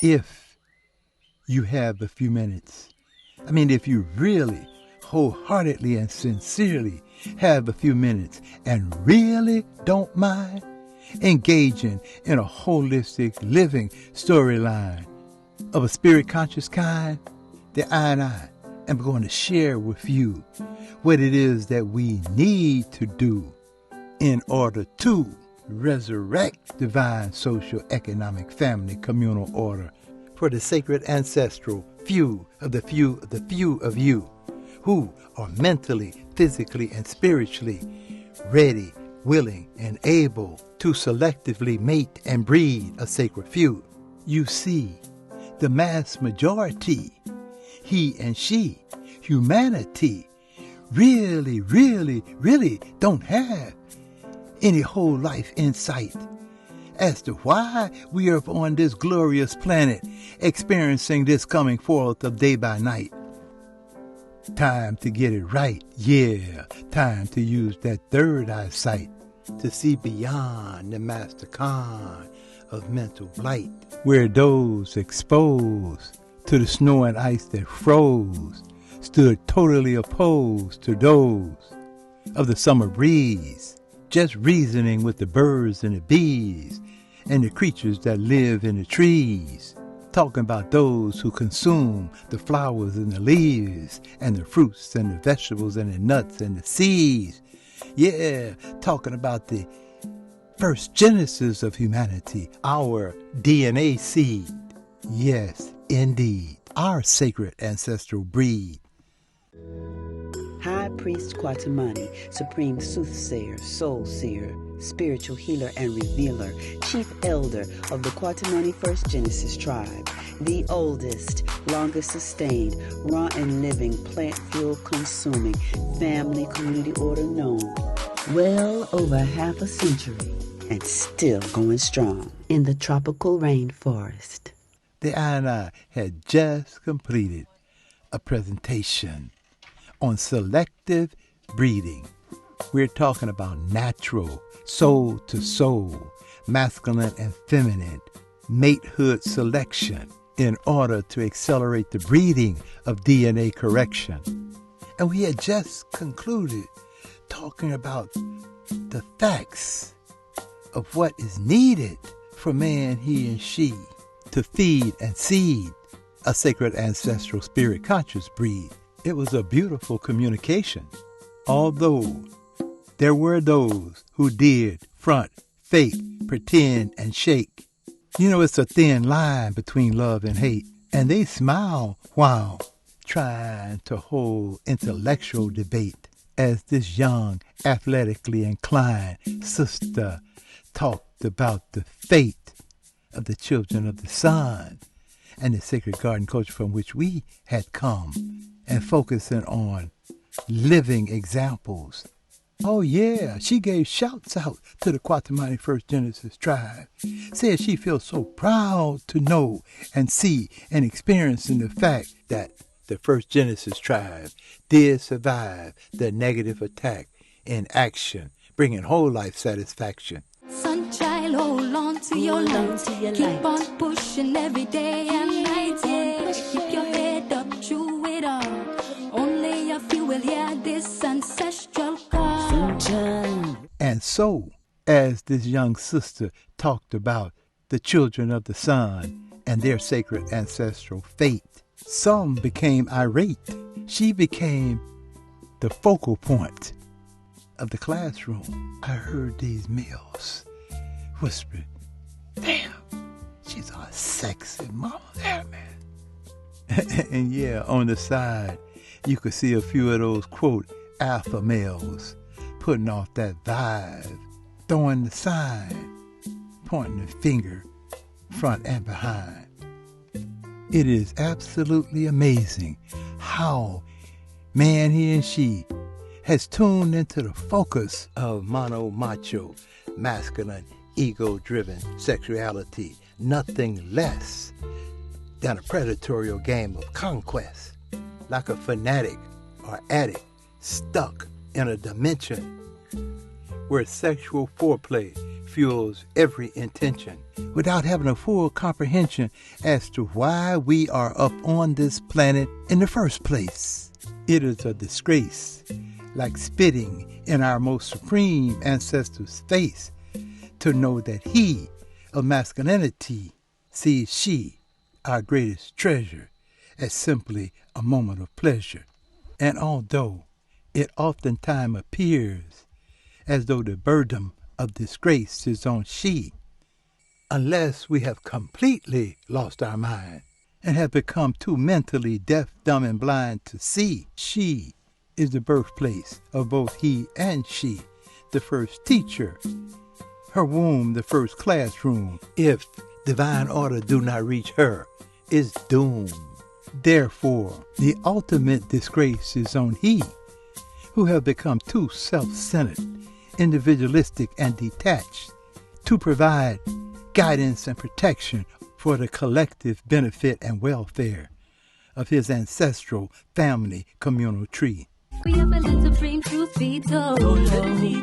if you have a few minutes. I mean, if you really wholeheartedly and sincerely have a few minutes and really don't mind engaging in a holistic living storyline of a spirit conscious kind, that I and I am going to share with you what it is that we need to do in order to resurrect divine social, economic, family, communal order for the sacred ancestral few of the few of the few of you who are mentally, physically, and spiritually ready, willing, and able to selectively mate and breed a sacred few. You see, the mass majority, he and she, humanity, really, really, really don't have any whole life insight as to why we are on this glorious planet experiencing this coming forth of day by night. Time to get it right. Yeah, time to use that third eyesight to see beyond the master con of mental blight, where those exposed to the snow and ice that froze stood totally opposed to those of the summer breeze, just reasoning with the birds and the bees and the creatures that live in the trees, talking about those who consume the flowers and the leaves and the fruits and the vegetables and the nuts and the seeds. Yeah, talking about the first genesis of humanity, our DNA seed. Yes, indeed, our sacred ancestral breed. High Priest Kwatamani, Supreme Soothsayer, Soulseer, Spiritual Healer and Revealer, Chief Elder of the Kwatamani First Genesis Tribe, the oldest, longest sustained, raw and living, plant fuel consuming, family community order known. Well over half a century and still going strong in the tropical rainforest. The I had just completed a presentation on selective breeding. We're talking about natural, soul to soul, masculine and feminine matehood selection in order to accelerate the breeding of DNA correction. And we had just concluded talking about the facts of what is needed for man, he and she, to feed and seed a sacred ancestral spirit conscious breed. It was a beautiful communication, although there were those who did front, fake, pretend, and shake. You know, it's a thin line between love and hate, and they smile while trying to hold intellectual debate as this young, athletically inclined sister talked about the fate of the children of the sun and the sacred garden culture from which we had come, and focusing on living examples. Oh yeah, she gave shouts out to the Kwatamani First Genesis tribe. Said she feels so proud to know and see and experience in the fact that the First Genesis tribe did survive the negative attack in action, bringing whole life satisfaction. Sunchild, hold on to your light. Keep on pushing every day and night. Yeah. Keep your head up through it all. Only a few will hear this ancestral call. Sunchild. And so, as this young sister talked about the children of the sun and their sacred ancestral fate, some became irate. She became the focal point of the classroom. I heard these males whispering, "Damn, she's a sexy mama there, man." And yeah, on the side, you could see a few of those, quote, alpha males putting off that vibe, throwing the sign, pointing the finger front and behind. It is absolutely amazing how man, he and she, has tuned into the focus of mono macho, masculine, ego-driven sexuality, nothing less than a predatory game of conquest, like a fanatic or addict stuck in a dimension where sexual foreplay fuels every intention without having a full comprehension as to why we are up on this planet in the first place. It is a disgrace, like spitting in our most supreme ancestor's face, to know that he of masculinity sees she, our greatest treasure, as simply a moment of pleasure. And although it oftentimes appears as though the burden of disgrace is on she, unless we have completely lost our mind and have become too mentally deaf, dumb, and blind to see, she is the birthplace of both he and she, the first teacher, her womb the first classroom. If divine order do not reach her, is doomed. Therefore, the ultimate disgrace is on he, who have become too self-centered, individualistic, and detached to provide guidance and protection for the collective benefit and welfare of his ancestral family communal tree. We have a little supreme truth be told. The only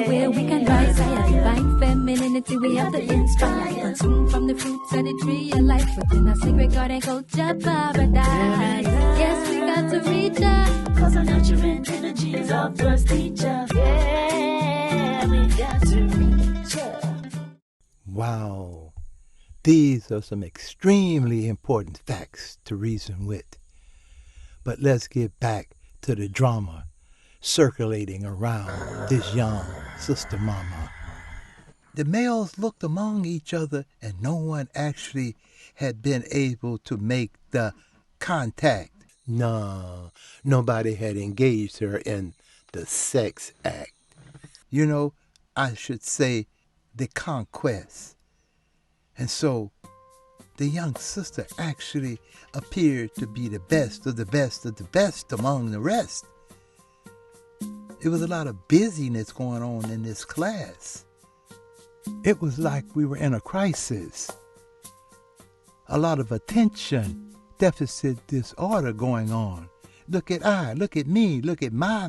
way we can rise higher, divine femininity, we have to inspire. Consume from the fruits of the tree of life within our sacred garden culture paradise. Yes, we got to reach out, cause our nurturing energy is our first teacher. Yeah, we got to reach out. Wow. These are some extremely important facts to reason with. But let's get back to the drama circulating around this young sister mama. The males looked among each other and no one actually had been able to make the contact. No, nobody had engaged her in the sex act. You know, I should say the conquest. And so the young sister actually appeared to be the best of the best of the best among the rest. There was a lot of busyness going on in this class. It was like we were in a crisis. A lot of attention deficit disorder going on. Look at I, look at me, look at my.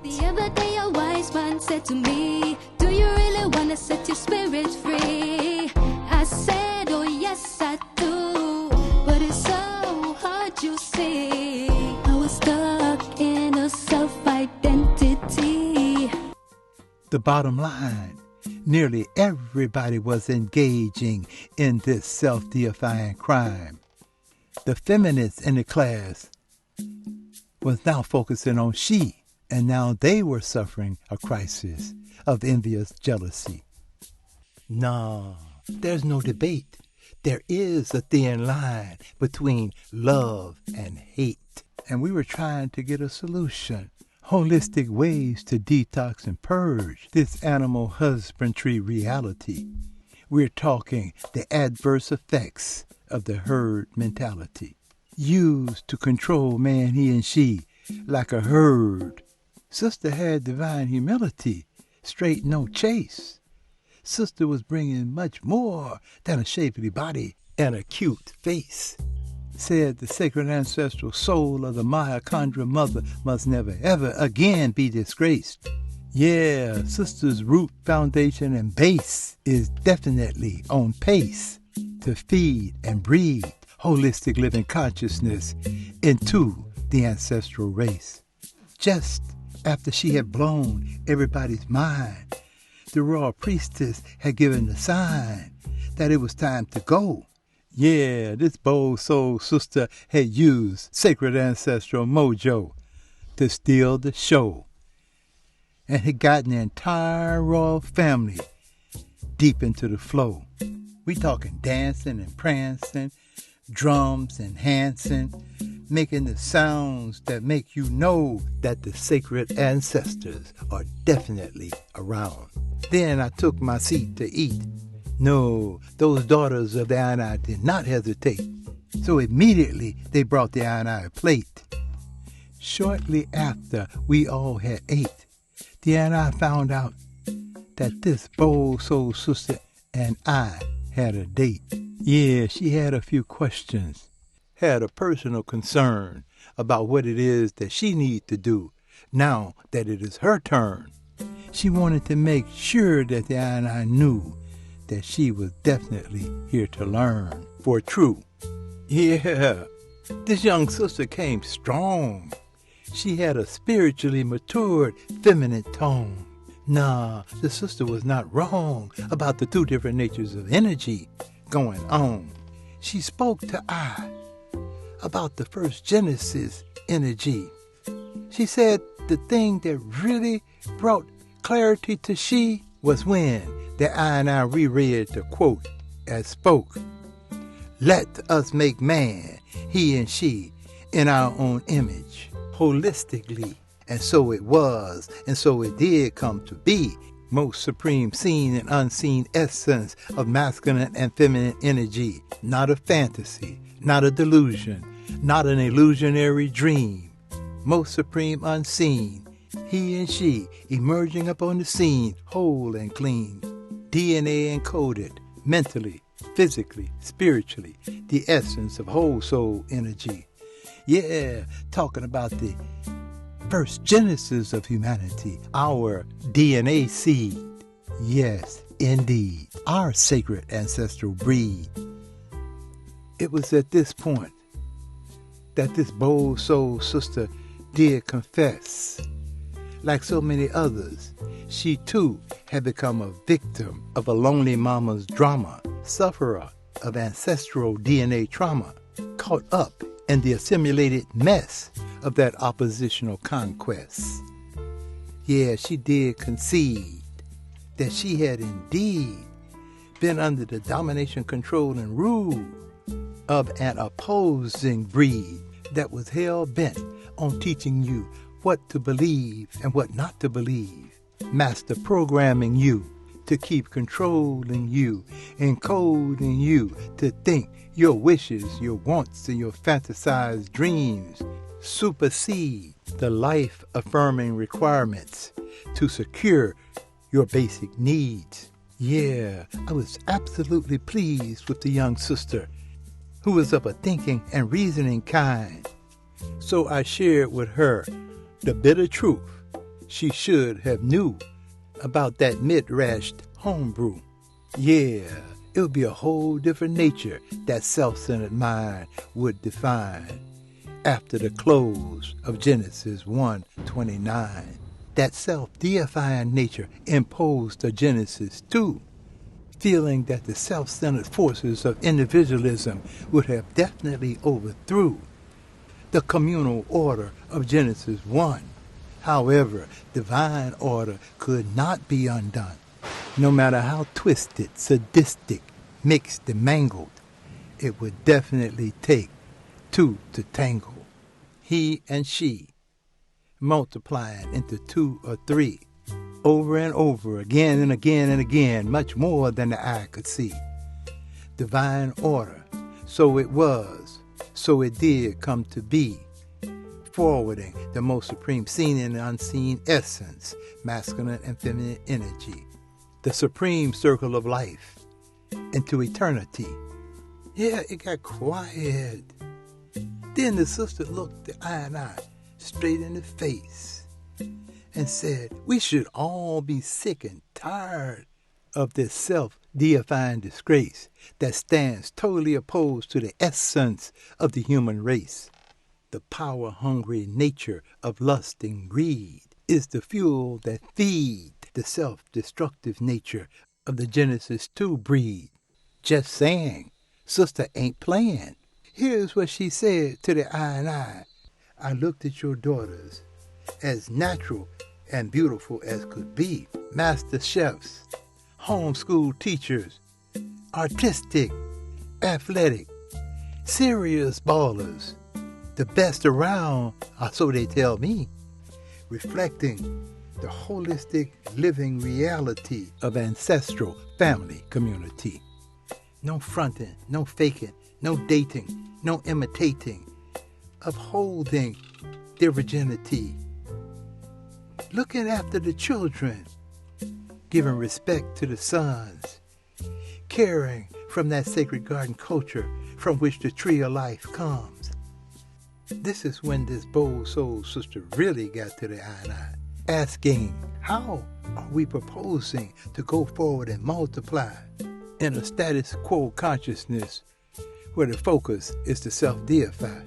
The other day a wise man said to me, do you really want to set your spirit free? I said, oh yes I do, but it's so hard you see. I was stuck in a self-identity. The bottom line, nearly everybody was engaging in this self-deifying crime. The feminists in the class was now focusing on she, and now they were suffering a crisis of envious jealousy. No, there's no debate. There is a thin line between love and hate. And we were trying to get a solution. Holistic ways to detox and purge this animal husbandry reality. We're talking the adverse effects of the herd mentality, used to control man, he, and she like a herd. Sister had divine humility, straight no chase. Sister was bringing much more than a shapely body and a cute face. Said the sacred ancestral soul of the mitochondrial mother must never ever again be disgraced. Yeah, sister's root, foundation, and base is definitely on pace to feed and breed holistic living consciousness into the ancestral race. Just after she had blown everybody's mind, the royal priestess had given the sign that it was time to go. Yeah, this bold soul sister had used sacred ancestral mojo to steal the show and had gotten the entire royal family deep into the flow. We talking dancing and prancing, drums enhancing, making the sounds that make you know that the sacred ancestors are definitely around. Then I took my seat to eat. No, those daughters of the Aini did not hesitate. So immediately they brought the Aini a plate. Shortly after we all had ate, the Aini found out that this bold soul sister and I had a date. Yeah, she had a few questions, had a personal concern about what it is that she needs to do now that it is her turn. She wanted to make sure that the I and I knew that she was definitely here to learn for true. Yeah, this young sister came strong. She had a spiritually matured, feminine tone. Nah, the sister was not wrong about the two different natures of energy going on. She spoke to I about the first Genesis energy. She said the thing that really brought clarity to she was when the I and I reread the quote as spoke. Let us make man, he and she, in our own image, holistically. And so it was, and so it did come to be. Most supreme seen and unseen essence of masculine and feminine energy. Not a fantasy, not a delusion, not an illusionary dream. Most supreme unseen, he and she emerging up on the scene, whole and clean. DNA encoded, mentally, physically, spiritually, the essence of whole soul energy. Yeah, talking about the first genesis of humanity, our DNA seed. Yes, indeed, our sacred ancestral breed. It was at this point that this bold soul sister did confess. Like so many others, she too had become a victim of a lonely mama's drama, sufferer of ancestral DNA trauma, caught up in the assimilated mess of that oppositional conquest. Yeah, she did concede that she had indeed been under the domination, control, and rule of an opposing breed that was hell-bent on teaching you what to believe and what not to believe, master programming you to keep controlling you, encoding you to think your wishes, your wants, and your fantasized dreams supersede the life-affirming requirements to secure your basic needs. Yeah, I was absolutely pleased with the young sister who was of a thinking and reasoning kind. So I shared with her the bitter truth she should have knew about that mid-rashed homebrew. Yeah, it would be a whole different nature that self-centered mind would define after the close of Genesis 1:29. That self-deifying nature imposed a Genesis 2, feeling that the self-centered forces of individualism would have definitely overthrew the communal order of Genesis 1. However, divine order could not be undone. No matter how twisted, sadistic, mixed, and mangled, it would definitely take two to tangle. He and she, multiplying into two or three, over and over, again and again and again, much more than the eye could see. Divine order, so it was, so it did come to be, forwarding the most supreme seen and unseen essence, masculine and feminine energy, the supreme circle of life, into eternity. Yeah, it got quiet. Then the sister looked the I and I straight in the face and said, we should all be sick and tired of this self-deifying disgrace that stands totally opposed to the essence of the human race. The power-hungry nature of lust and greed is the fuel that feeds the self-destructive nature of the Genesis 2 breed. Just saying, sister ain't playing. Here's what she said to the I and I. I looked at your daughters as natural and beautiful as could be. Master chefs, homeschool teachers, artistic, athletic, serious ballers, the best around, or so they tell me, reflecting the holistic living reality of ancestral family community. No fronting, no faking, no dating, no imitating, upholding their virginity, looking after the children, giving respect to the sons, caring from that sacred garden culture from which the tree of life comes. This is when this bold soul sister really got to the I and I, asking how are we proposing to go forward and multiply in a status quo consciousness where the focus is to self-deify?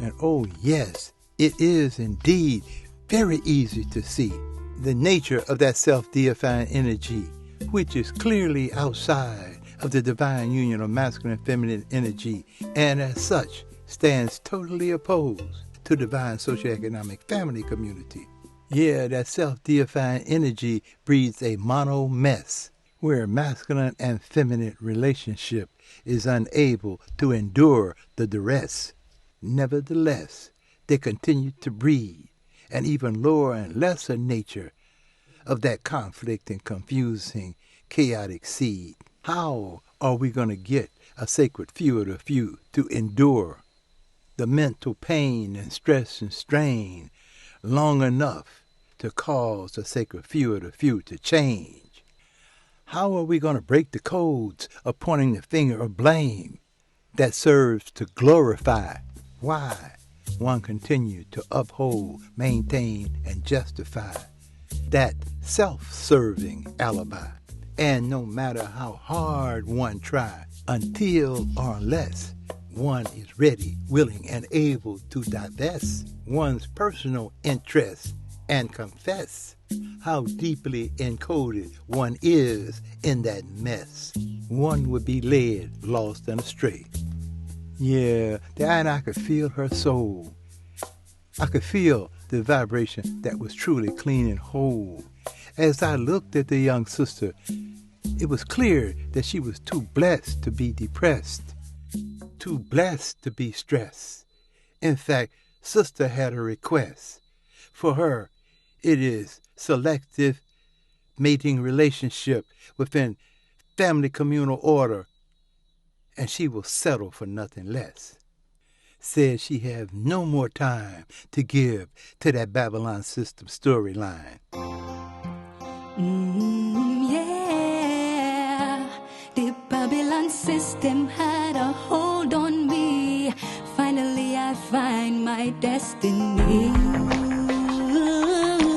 And oh yes, it is indeed very easy to see the nature of that self-deifying energy, which is clearly outside of the divine union of masculine and feminine energy, and as such stands totally opposed to divine socioeconomic family community. Yeah, that self-deifying energy breeds a mono mess, where masculine and feminine relationship is unable to endure the duress. Nevertheless, they continue to breed an even lower and lesser nature of that conflict and confusing, chaotic seed. How are we going to get a sacred few of the few to endure the mental pain and stress and strain long enough to cause the sacred few of the few to change? How are we going to break the codes of pointing the finger of blame that serves to glorify why one continued to uphold, maintain, and justify that self-serving alibi? And no matter how hard one tries, until or unless one is ready, willing, and able to divest one's personal interests and confess how deeply encoded one is in that mess, one would be led, lost, and astray. Yeah, and I could feel her soul. I could feel the vibration that was truly clean and whole. As I looked at the young sister, it was clear that she was too blessed to be depressed, too blessed to be stressed. In fact, sister had a request. For her, it is selective mating relationship within family communal order, and she will settle for nothing less. Said she have no more time to give to that Babylon system storyline. Yeah, the Babylon system had a hold on me. Finally I find my destiny.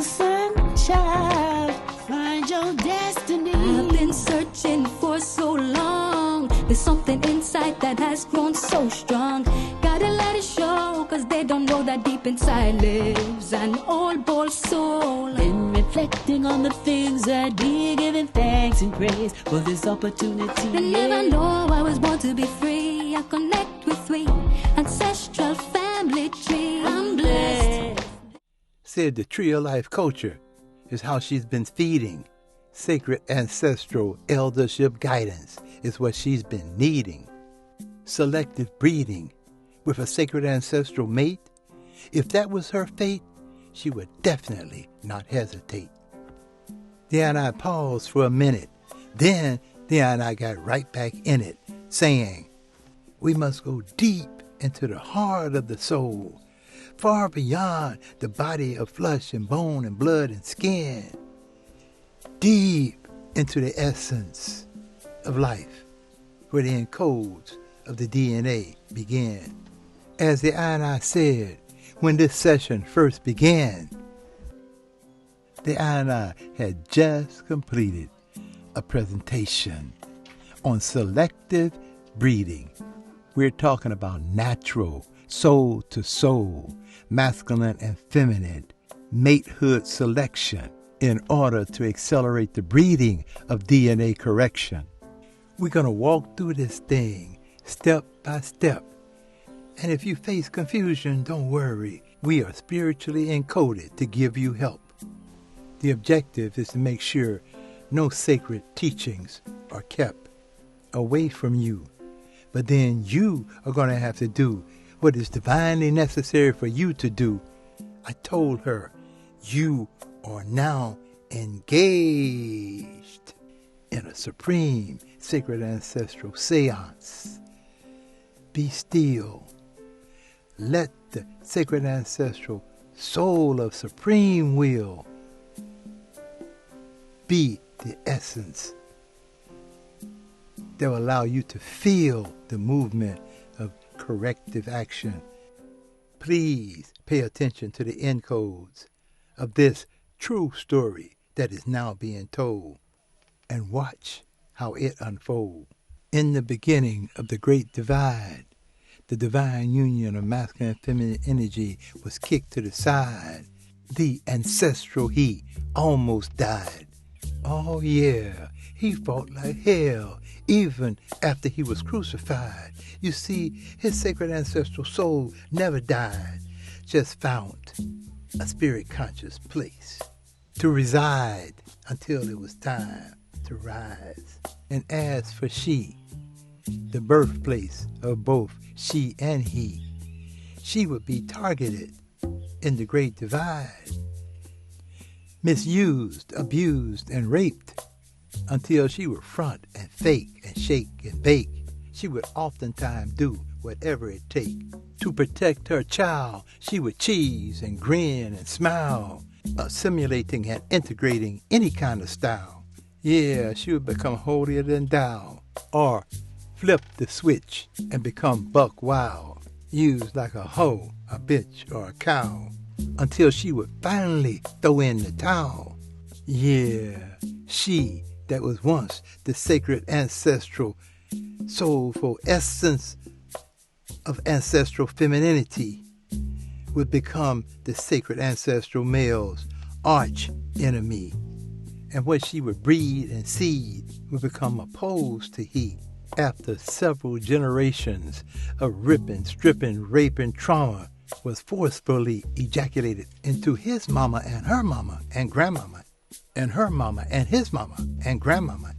Sunshine, find your destiny. I've been searching for so long. There's something inside that has grown so strong. Gotta let it show, cause they don't know that deep inside lives an old bold soul. Been reflecting on the things I did, giving thanks and praise for this opportunity. They never know I was born to be free. I connect with three ancestral family tree. I'm blessed. Said the Tree of Life culture is how she's been feeding. Sacred ancestral eldership guidance is what she's been needing. Selective breeding with a sacred ancestral mate, if that was her fate, she would definitely not hesitate. Then I paused for a minute. Then I got right back in it, saying, we must go deep into the heart of the soul, far beyond the body of flesh and bone and blood and skin, deep into the essence of life, where the encodes of the DNA began. As the I said when this session first began, the I had just completed a presentation on selective breeding. We're talking about natural, soul to soul, masculine and feminine matehood selection in order to accelerate the breeding of DNA correction. We're going to walk through this thing step by step. And if you face confusion, don't worry. We are spiritually encoded to give you help. The objective is to make sure no sacred teachings are kept away from you. But then you are going to have to do what is divinely necessary for you to do. I told her, you are now engaged in a supreme sacred ancestral seance. Be still. Let the sacred ancestral soul of supreme will be the essence that will allow you to feel the movement of corrective action. Please pay attention to the encodes of this true story that is now being told, and watch how it unfolds. In the beginning of the Great Divide, the divine union of masculine and feminine energy was kicked to the side. The ancestral he almost died. Oh yeah, he fought like hell, even after he was crucified. You see, his sacred ancestral soul never died, just found a spirit conscious place to reside until it was time to rise. And as for she, the birthplace of both she and he, she would be targeted in the Great Divide, misused, abused, and raped until she would front and fake and shake and bake. She would oftentimes do whatever it take to protect her child. She would cheese and grin and smile, simulating and integrating any kind of style. Yeah, she would become holier than thou, or flip the switch and become buck wild, used like a hoe, a bitch, or a cow, until she would finally throw in the towel. Yeah, she that was once the sacred ancestral soulful essence of ancestral femininity would become the sacred ancestral male's arch enemy, and what she would breed and seed would become opposed to he. After several generations of ripping, stripping, raping trauma was forcefully ejaculated into his mama and her mama and grandmama, and her mama and his mama and grandmama,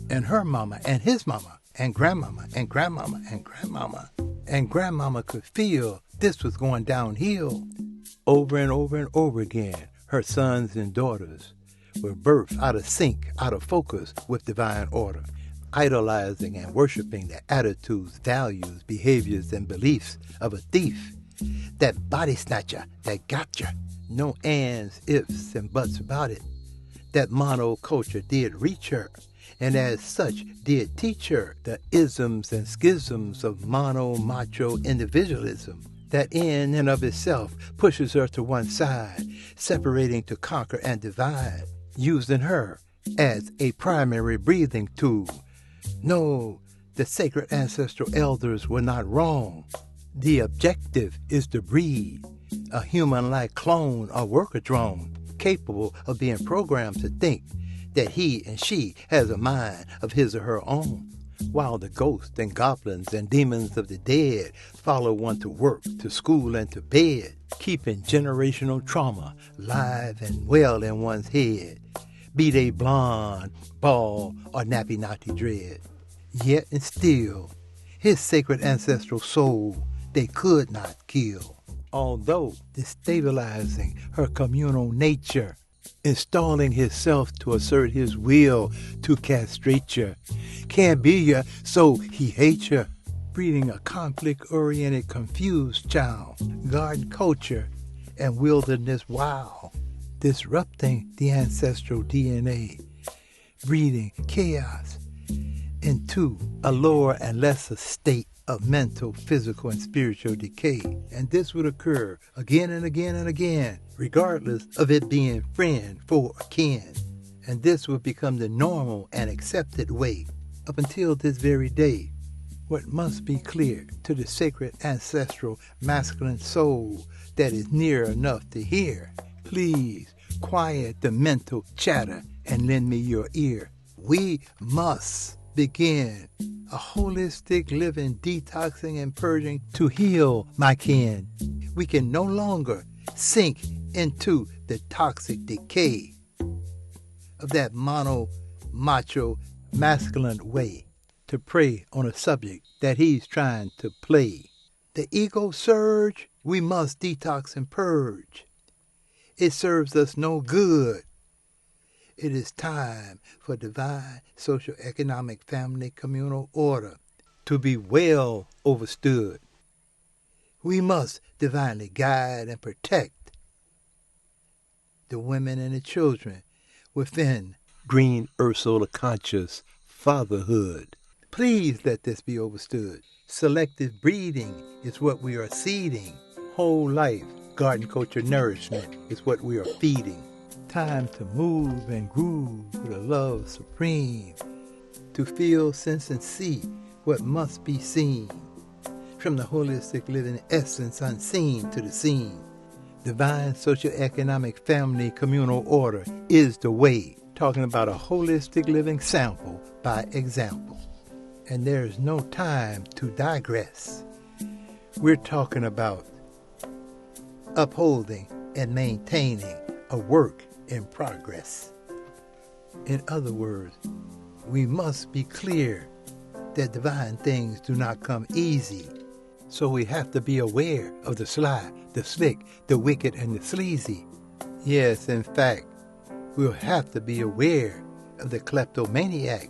and her mama and his mama and grandmama and grandmama and grandmama, and grandmama could feel this was going downhill. Over and over and over again, her sons and daughters were birthed out of sync, out of focus with divine order, idolizing and worshiping the attitudes, values, behaviors, and beliefs of a thief, that body snatcher that got you. No ands, ifs, and buts about it. That monoculture did reach her, and as such did teach her the isms and schisms of mono-macho individualism that in and of itself pushes her to one side, separating to conquer and divide, using her as a primary breathing tool. No, the sacred ancestral elders were not wrong. The objective is to breed a human-like clone or worker drone capable of being programmed to think that he and she has a mind of his or her own, while the ghosts and goblins and demons of the dead follow one to work, to school, and to bed, keeping generational trauma live and well in one's head, be they blonde, bald, or nappy-natty dread. Yet and still, his sacred ancestral soul they could not kill, although destabilizing her communal nature, installing himself to assert his will to castrate you. Can't be ya, so he hates you, breeding a conflict-oriented, confused child, garden culture, and wilderness wow, disrupting the ancestral DNA, breeding chaos into a lower and lesser state of mental, physical, and spiritual decay. And this would occur again and again and again, regardless of it being friend, foe, or kin. And this would become the normal and accepted way up until this very day. What must be clear to the sacred ancestral masculine soul that is near enough to hear, please quiet the mental chatter and lend me your ear. We must begin a holistic living, detoxing and purging to heal, my kin. We can no longer sink into the toxic decay of that mono-macho masculine way to prey on a subject that he's trying to play. The ego surge, we must detox and purge. It serves us no good. It is time for divine, social, economic, family, communal order to be well overstood. We must divinely guide and protect the women and the children within Green Earth Solar Conscious fatherhood. Please let this be overstood. Selective breeding is what we are seeding. Whole life, garden culture nourishment is what we are feeding. Time to move and groove with a love supreme, to feel, sense, and see what must be seen. From the holistic living essence unseen to the scene. Divine socioeconomic family communal order is the way. Talking about a holistic living sample by example. And there is no time to digress. We're talking about upholding and maintaining a work in progress. In other words, we must be clear that divine things do not come easy. So we have to be aware of the sly, the slick, the wicked, and the sleazy. Yes, in fact, we'll have to be aware of the kleptomaniac,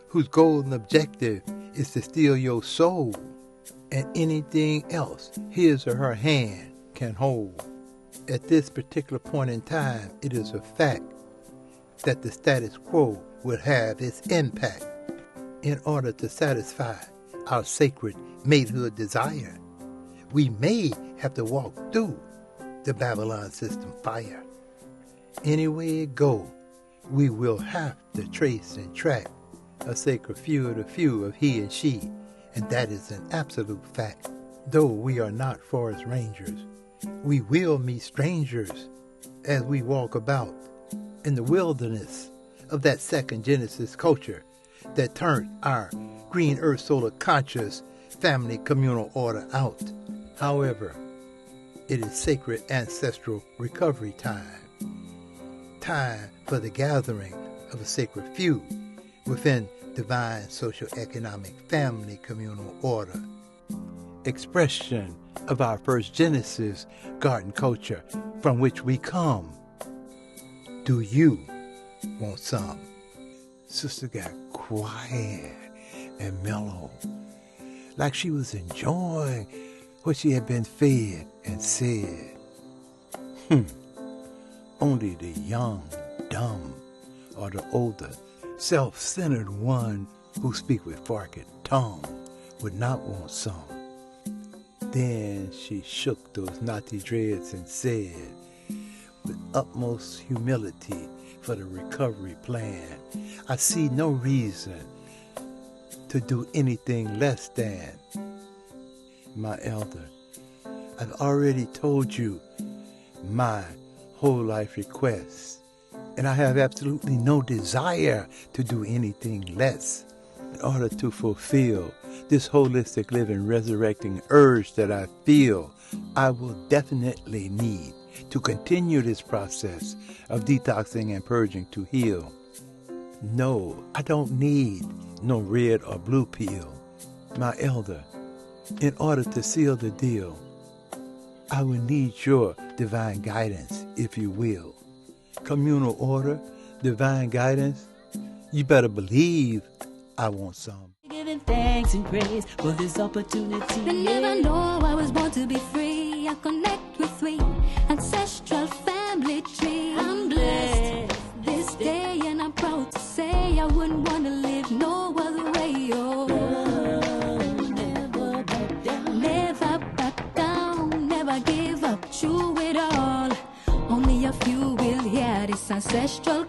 whose golden objective is to steal your soul and anything else his or her hand can hold. At this particular point in time, it is a fact that the status quo will have its impact. In order to satisfy our sacred matehood desire, we may have to walk through the Babylon system fire. Any way it go, we will have to trace and track a sacred few of the few of he and she, and that is an absolute fact. Though we are not forest rangers, we will meet strangers as we walk about in the wilderness of that second Genesis culture that turned our green earth solar conscious family communal order out. However, it is sacred ancestral recovery time. Time for the gathering of a sacred few within divine social economic family communal order. Expression of our first Genesis garden culture from which we come. Do you want some? Sister got quiet and mellow, like she was enjoying what she had been fed, and said, Only the young, dumb, or the older, self-centered one who speak with forked tongue would not want some. Then she shook those knotty dreads and said, with utmost humility for the recovery plan, I see no reason to do anything less than. My elder, I've already told you my whole life requests, and I have absolutely no desire to do anything less. In order to fulfill this holistic living, resurrecting urge that I feel, I will definitely need to continue this process of detoxing and purging to heal. No, I don't need no red or blue pill. My elder, in order to seal the deal, I will need your divine guidance, if you will. Communal order, divine guidance, you better believe I want some. Giving thanks and praise for this opportunity. They never know I was born to be free. I connect with three ancestral family tree. I'm blessed this day, and I'm proud to say I wouldn't want to live no other way. Oh, never back down, never back down, never give up. Through it all, only a few will hear this ancestral